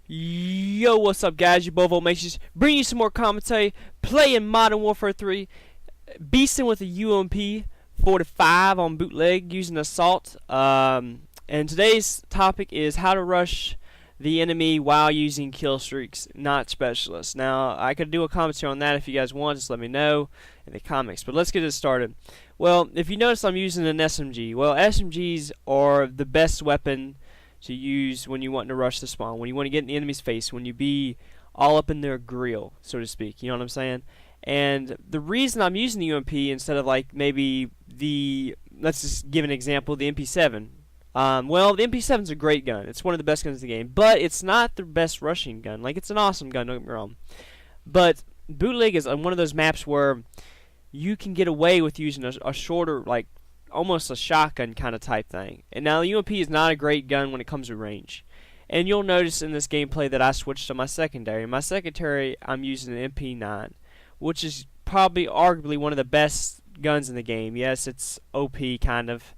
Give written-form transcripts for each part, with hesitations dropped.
Yo, what's up, guys? Your Bovo Maces bringing you some more commentary. Playing Modern Warfare 3, beasting with a UMP 45 on bootleg using assault. And today's topic is how to rush the enemy while using kill streaks, not specialists. Now, I could do a commentary on that if you guys want. Just let me know in the comments. But let's get it started. Well, if you notice, I'm using an SMG. Well, SMGs are the best weapon to use when you want to rush the spawn, when you want to get in the enemy's face, when you be all up in their grill, so to speak. You know what I'm saying? And the reason I'm using the UMP instead of like maybe let's just give an example, the MP7. Well, the MP7 is a great gun. It's one of the best guns in the game, but it's not the best rushing gun. Like, it's an awesome gun, don't get me wrong. But bootleg is one of those maps where you can get away with using a shorter, like, almost a shotgun kind of type thing. And now the UMP is not a great gun when it comes to range. And you'll notice in this gameplay that I switched to my secondary. In my secondary, I'm using an MP9, which is probably arguably one of the best guns in the game. Yes, it's OP kind of.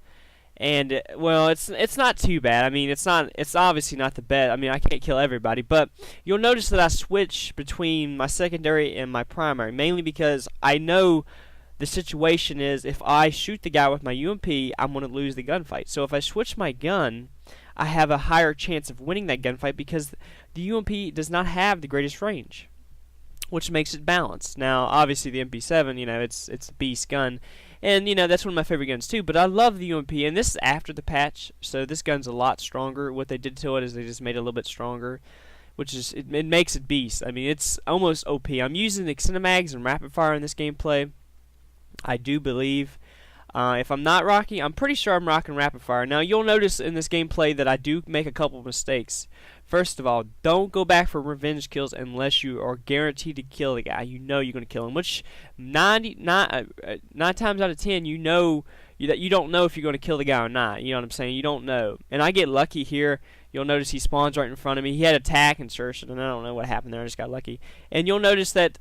And well, it's not too bad. I mean, it's obviously not the best. I mean, I can't kill everybody, but you'll notice that I switch between my secondary and my primary, mainly because I know the situation is if I shoot the guy with my UMP, I'm going to lose the gunfight. So if I switch my gun, I have a higher chance of winning that gunfight because the UMP does not have the greatest range, which makes it balanced. Now, obviously the MP7, you know, it's a beast gun, and you know that's one of my favorite guns too. But I love the UMP, and this is after the patch, so this gun's a lot stronger. What they did to it is they just made it a little bit stronger, which is it makes it beast. I mean, it's almost OP. I'm using extended mags and rapid fire in this gameplay. I do believe. If I'm not rocking, I'm pretty sure I'm rocking rapid fire. Now, you'll notice in this gameplay that I do make a couple of mistakes. First of all, don't go back for revenge kills unless you are guaranteed to kill the guy. You know you're going to kill him, which 9 times out of 10, you know that you don't know if you're going to kill the guy or not. You know what I'm saying? You don't know. And I get lucky here. You'll notice he spawns right in front of me. He had attack insertion, and I don't know what happened there. I just got lucky. And you'll notice that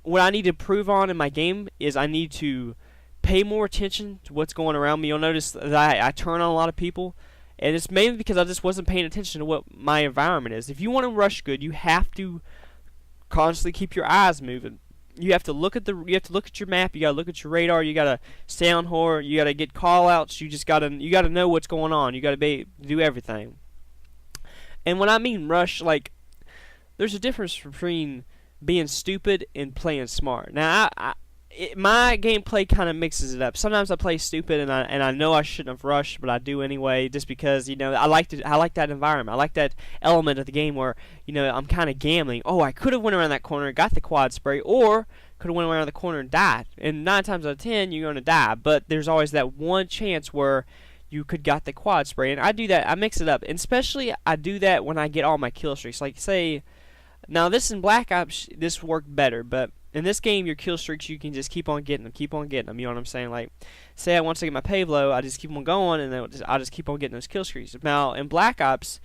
what I need to improve on in my game is I need to pay more attention to what's going around me. You'll notice that I turn on a lot of people, and it's mainly because I just wasn't paying attention to what my environment is. If you want to rush good, you have to constantly keep your eyes moving. You have to look at your map. You gotta look at your radar. You gotta stay on horror. You gotta get call outs. You gotta know what's going on. You gotta do everything. And when I mean rush, like, there's a difference between being stupid and playing smart. Now, my gameplay kind of mixes it up. Sometimes I play stupid, and I know I shouldn't have rushed, but I do anyway, just because, you know, I like that environment. I like that element of the game where, you know, I'm kind of gambling. Oh, I could have went around that corner and got the quad spray, or could have went around the corner and died. And 9 times out of 10, you're going to die. But there's always that one chance where you could got the quad spray, and I do that. I mix it up, and especially I do that when I get all my kill streaks. Like, say, now this in Black Ops, this worked better, but in this game, your kill streaks, you can just keep on getting them, you know what I'm saying? Like, say I want to get my payload, I just keep on going, and then I'll just keep on getting those kill streaks. Now, in Black Ops,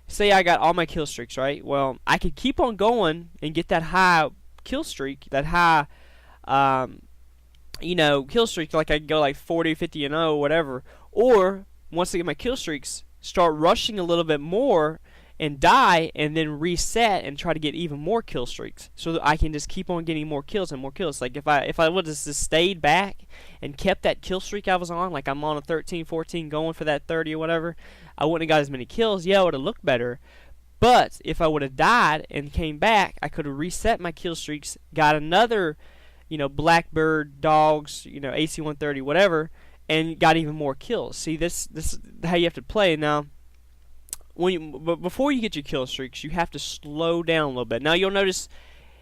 say I got all my kill streaks, right? Well, I could keep on going and get that high kill streak, that high, you know, kill streak, like I could go like 40, 50, and 0, whatever. Or, once I get my kill streaks, start rushing a little bit more and die, and then reset and try to get even more kill streaks, so that I can just keep on getting more kills and more kills. Like if I would have just stayed back and kept that kill streak I was on, like I'm on a 13, 14, going for that 30 or whatever, I wouldn't have got as many kills. Yeah, it would have looked better. But if I would have died and came back, I could have reset my kill streaks, got another, you know, Blackbird, dogs, you know, AC-130, whatever, and got even more kills. See, this is how you have to play. Now, but before you get your kill streaks, you have to slow down a little bit. Now, you'll notice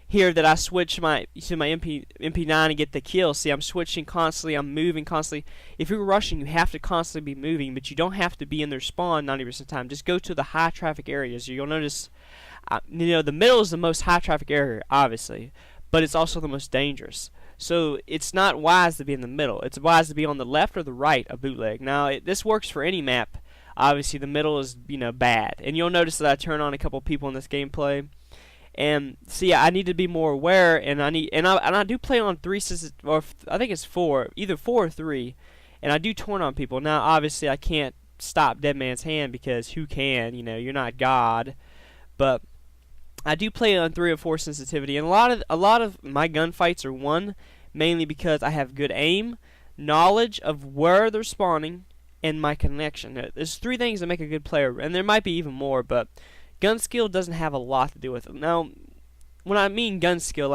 here that I switch to my MP9 to get the kill. See, I'm switching constantly. I'm moving constantly. If you're rushing, you have to constantly be moving, but you don't have to be in their spawn 90% of the time. Just go to the high traffic areas. You'll notice, you know, the middle is the most high traffic area, obviously, but it's also the most dangerous. So it's not wise to be in the middle. It's wise to be on the left or the right of bootleg. Now, this works for any map. Obviously, the middle is, you know, bad. And you'll notice that I turn on a couple people in this gameplay. And see, I need to be more aware, and I do play on 3, or I think it's 4, either 4 or 3, and I do turn on people. Now, obviously, I can't stop Dead Man's Hand because who can? You know, you're not God. But I do play on 3 or 4 sensitivity, and a lot of my gunfights are won mainly because I have good aim, knowledge of where they're spawning, and my connection. There's 3 things that make a good player, and there might be even more, but gun skill doesn't have a lot to do with it. Now, when I mean gun skill,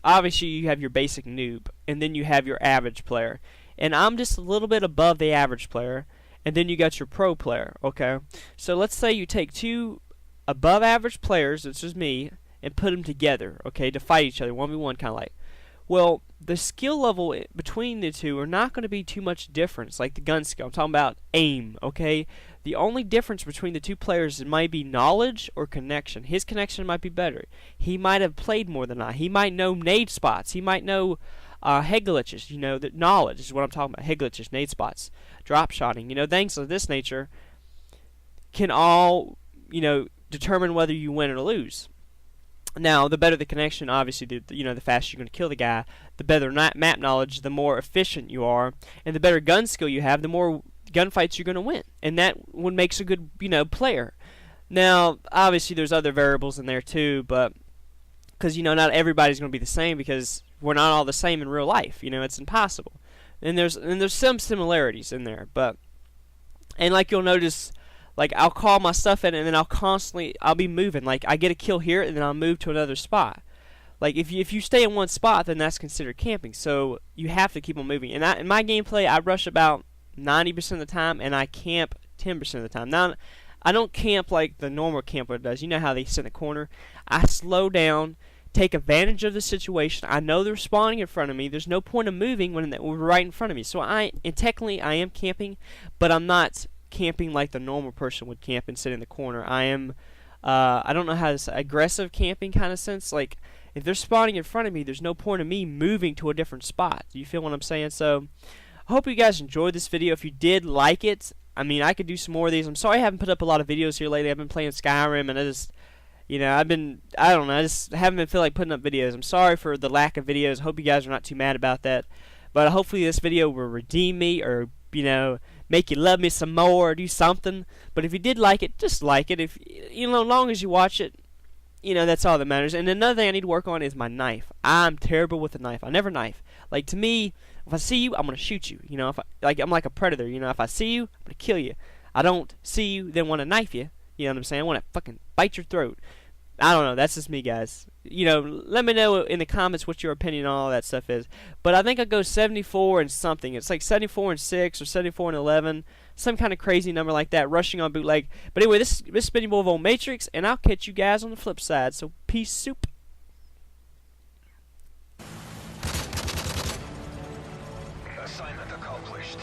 obviously you have your basic noob, and then you have your average player, and I'm just a little bit above the average player, and then you got your pro player. Okay, so let's say you take 2 above average players, this is me, and put them together, okay, to fight each other 1v1 kind of like. Well, the skill level between the 2 are not going to be too much difference, like the gun skill. I'm talking about aim, okay? The only difference between the 2 players might be knowledge or connection. His connection might be better. He might have played more than I. He might know nade spots. He might know head glitches. You know, that knowledge is what I'm talking about. Head glitches, nade spots, drop shotting. You know, things of this nature can all, you know, determine whether you win or lose. Now, the better the connection, obviously, the faster you're going to kill the guy. The better map knowledge, the more efficient you are, and the better gun skill you have, the more gunfights you're going to win, and that what makes a good, player. Now, obviously, there's other variables in there too, but because not everybody's going to be the same, because we're not all the same in real life. It's impossible. And there's some similarities in there, and like you'll notice. Like, I'll call my stuff in, and then I'll be moving. Like, I get a kill here, and then I'll move to another spot. Like, if you stay in one spot, then that's considered camping. So, you have to keep on moving. And in my gameplay, I rush about 90% of the time, and I camp 10% of the time. Now, I don't camp like the normal camper does. You know how they sit in the corner? I slow down, take advantage of the situation. I know they're spawning in front of me. There's no point of moving when they're right in front of me. So, technically, I am camping, but I'm not camping like the normal person would camp and sit in the corner. I am, I don't know how to say, aggressive camping kind of sense. Like, if they're spawning in front of me, there's no point of me moving to a different spot. Do you feel what I'm saying? So, I hope you guys enjoyed this video. If you did like it, I mean, I could do some more of these. I'm sorry I haven't put up a lot of videos here lately. I've been playing Skyrim, and I just, I just haven't been feeling like putting up videos. I'm sorry for the lack of videos. Hope you guys are not too mad about that. But hopefully this video will redeem me, or, make you love me some more, or do something. But if you did like it, just like it. If as long as you watch it, that's all that matters. And another thing I need to work on is my knife. I'm terrible with a knife. I never knife. Like, to me, if I see you, I'm gonna shoot you. If I'm like a predator. If I see you, I'm gonna kill you. I don't see you, then want to knife you. You know what I'm saying? I want to fucking bite your throat. I don't know. That's just me, guys. Let me know in the comments what your opinion on all that stuff is. But I think I'll go 74 and something. It's like 74 and 6 or 74 and 11. Some kind of crazy number like that. Rushing on bootleg. But anyway, this is Spinning Bull of Mw3, and I'll catch you guys on the flip side. So, peace soup. Assignment accomplished.